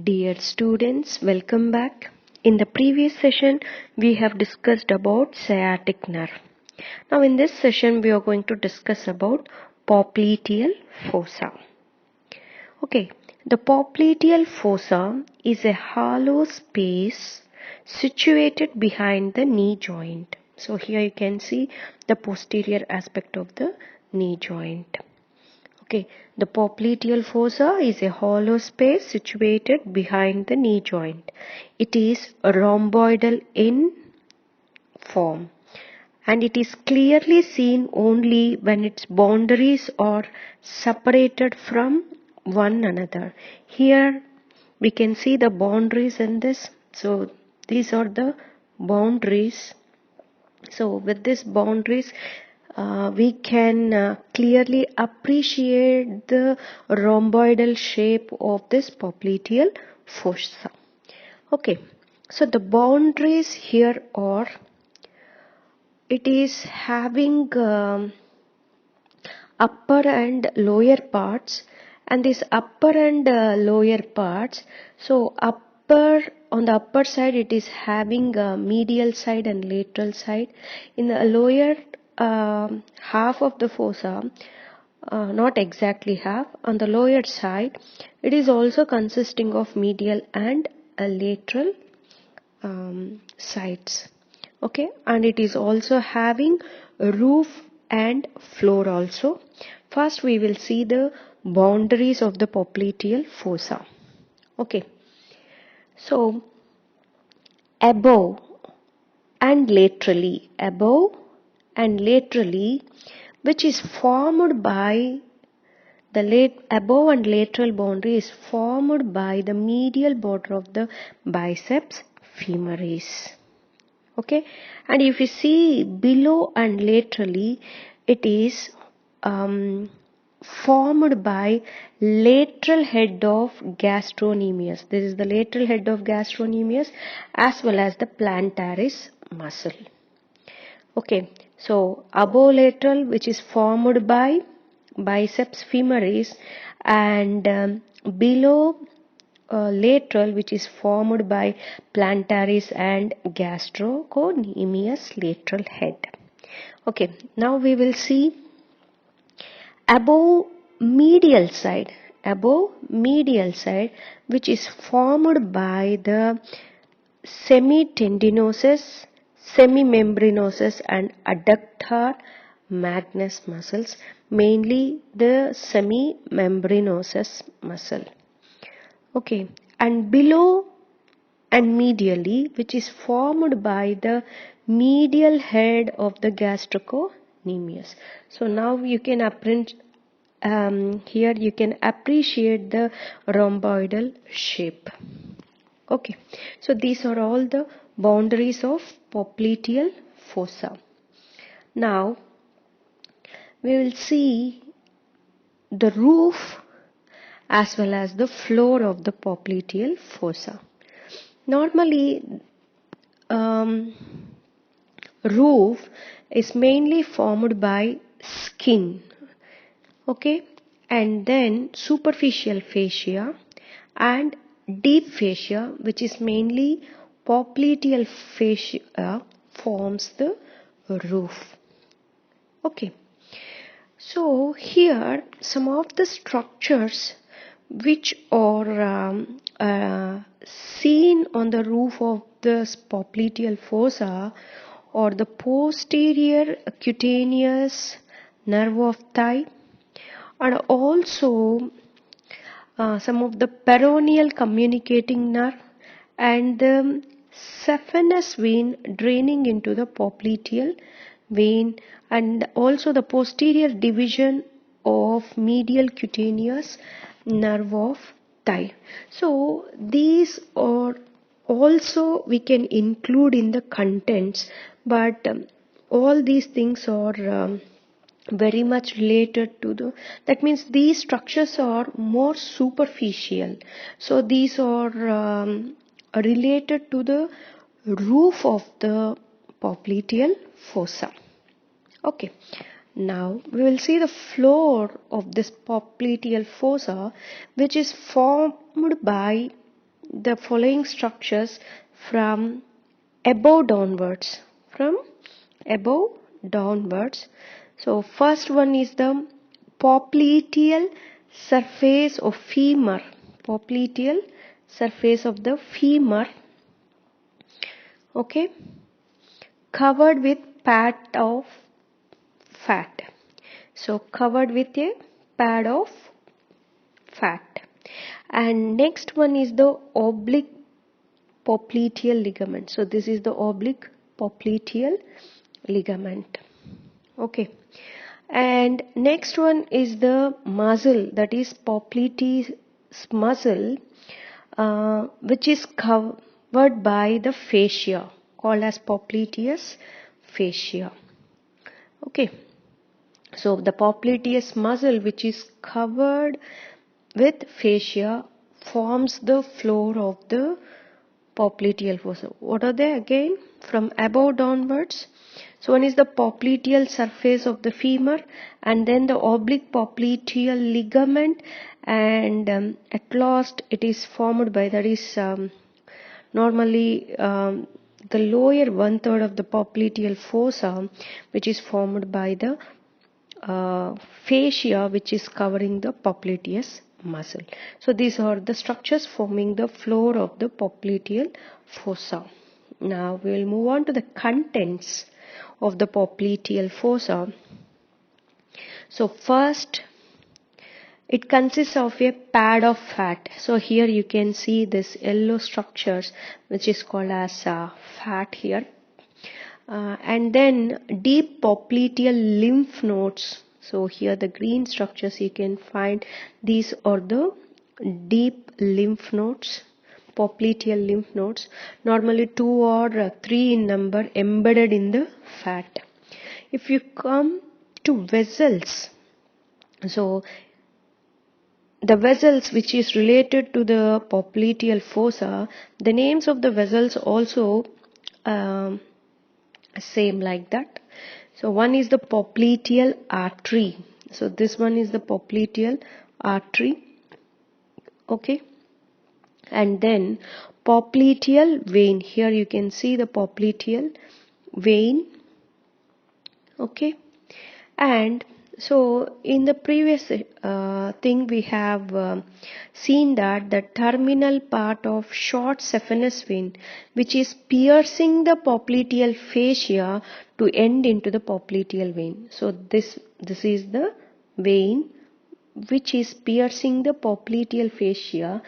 Dear students, welcome back. In the previous session, we have discussed about sciatic nerve. Now in this session, we are going to discuss about popliteal fossa. Okay, the popliteal fossa is a hollow space situated behind the knee joint. So here you can see the posterior aspect of the knee joint. Okay, the popliteal fossa is a hollow space situated behind the knee joint. It is rhomboidal in form and it is clearly seen only when its boundaries are separated from one another. Here we can see the boundaries in this. So these are the boundaries. So with these boundaries, we can clearly appreciate the rhomboidal shape of this popliteal fossa. Okay, so the boundaries here are, it is having upper and lower parts, and this upper and lower parts, so on the upper side it is having medial side and lateral side. In the lower half of the fossa, not exactly half, on the lower side it is also consisting of medial and lateral sides. Okay, and it is also having roof and floor also. First we will see the boundaries of the popliteal fossa. Okay, so above and laterally, which is formed by the above and lateral boundary is formed by the medial border of the biceps femoris. Okay, and if you see below and laterally, it is formed by lateral head of gastrocnemius. This is the lateral head of gastrocnemius as well as the plantaris muscle. Okay, so above lateral, which is formed by biceps femoris, and below lateral, which is formed by plantaris and gastrocnemius lateral head. Okay, now we will see above medial side, which is formed by the semitendinosus, semimembranosus and adductor magnus muscles, mainly the semimembranosus muscle. Okay, and below and medially, which is formed by the medial head of the gastrocnemius. So now you can here you can appreciate the rhomboidal shape. Okay, so these are all the boundaries of popliteal fossa. Now we will see the roof as well as the floor of the popliteal fossa. Normally, roof is mainly formed by skin, okay, and then superficial fascia and deep fascia, which is mainly popliteal fascia, forms the roof. Okay, so here some of the structures which are seen on the roof of the popliteal fossa or the posterior cutaneous nerve of thigh, and also some of the peroneal communicating nerve and the saphenous vein draining into the popliteal vein, and also the posterior division of medial cutaneous nerve of thigh. So these are also we can include in the contents, but all these things are very much related to that means these structures are more superficial. So these are related to the roof of the popliteal fossa. Okay, now we will see the floor of this popliteal fossa, which is formed by the following structures from above downwards. From above downwards. So first one is the popliteal surface of femur. Popliteal surface of the femur. Okay. Covered with pad of fat. So covered with a pad of fat. And next one is the oblique popliteal ligament. So this is the oblique popliteal ligament. Okay. And next one is the muscle, that is popliteus muscle, which is covered by the fascia, called as popliteus fascia. Okay. So the popliteus muscle, which is covered with fascia, forms the floor of the popliteal fossa. What are they again? From above downwards. So one is the popliteal surface of the femur, and then the oblique popliteal ligament, and at last it is formed by, that is normally the lower 1/3 of the popliteal fossa, which is formed by the fascia, which is covering the popliteus muscle. So these are the structures forming the floor of the popliteal fossa. Now we will move on to the contents of the popliteal fossa. So first, it consists of a pad of fat. So here you can see this yellow structures, which is called as fat here. And then deep popliteal lymph nodes. So here the green structures you can find, these are the deep lymph nodes, popliteal lymph nodes, normally 2 or 3 in number, embedded in the fat. If you come to vessels, so the vessels which is related to the popliteal fossa, the names of the vessels also same like that. So one is the popliteal artery. So this one is the popliteal artery. Okay. And then popliteal vein. Here you can see the popliteal vein. Okay. And so in the previous thing we have seen that the terminal part of short saphenous vein, which is piercing the popliteal fascia to end into the popliteal vein. So this is the vein which is piercing the popliteal fascia,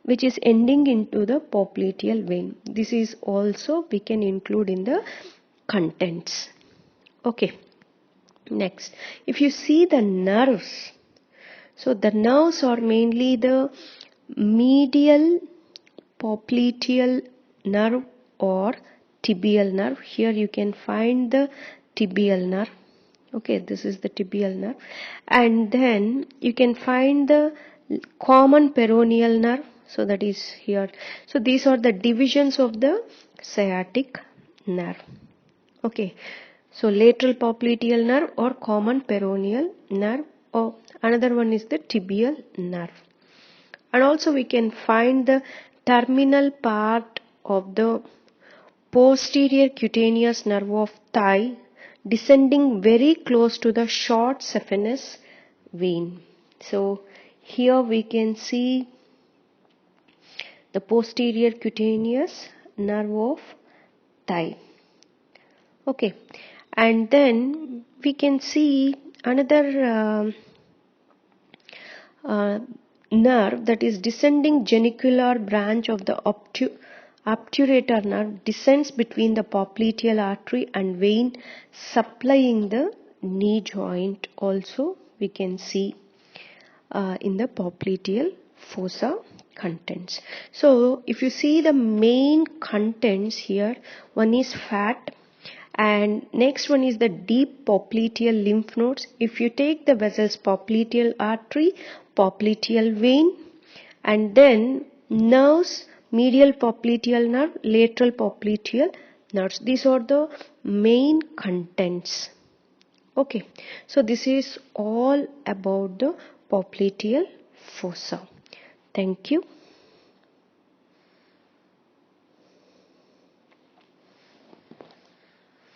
which is ending into the popliteal vein. This is also we can include in the contents. Okay. Next, if you see the nerves, so the nerves are mainly the medial popliteal nerve or tibial nerve. Here you can find the tibial nerve. Okay, this is the tibial nerve. And then you can find the common peroneal nerve. So that is here. So these are the divisions of the sciatic nerve. Okay. So lateral popliteal nerve or common peroneal nerve, or another one is the tibial nerve. And also we can find the terminal part of the posterior cutaneous nerve of thigh descending very close to the short saphenous vein. So here we can see the posterior cutaneous nerve of thigh. Okay. And then we can see another nerve, that is descending genicular branch of the obturator nerve, descends between the popliteal artery and vein supplying the knee joint. Also we can see in the popliteal fossa contents. So if you see the main contents here, one is fat, and next one is the deep popliteal lymph nodes. If you take the vessels popliteal artery, popliteal vein, and then nerves, medial popliteal nerve, lateral popliteal nerves. These are the main contents. Okay, so this is all about the popliteal fossa. Thank you.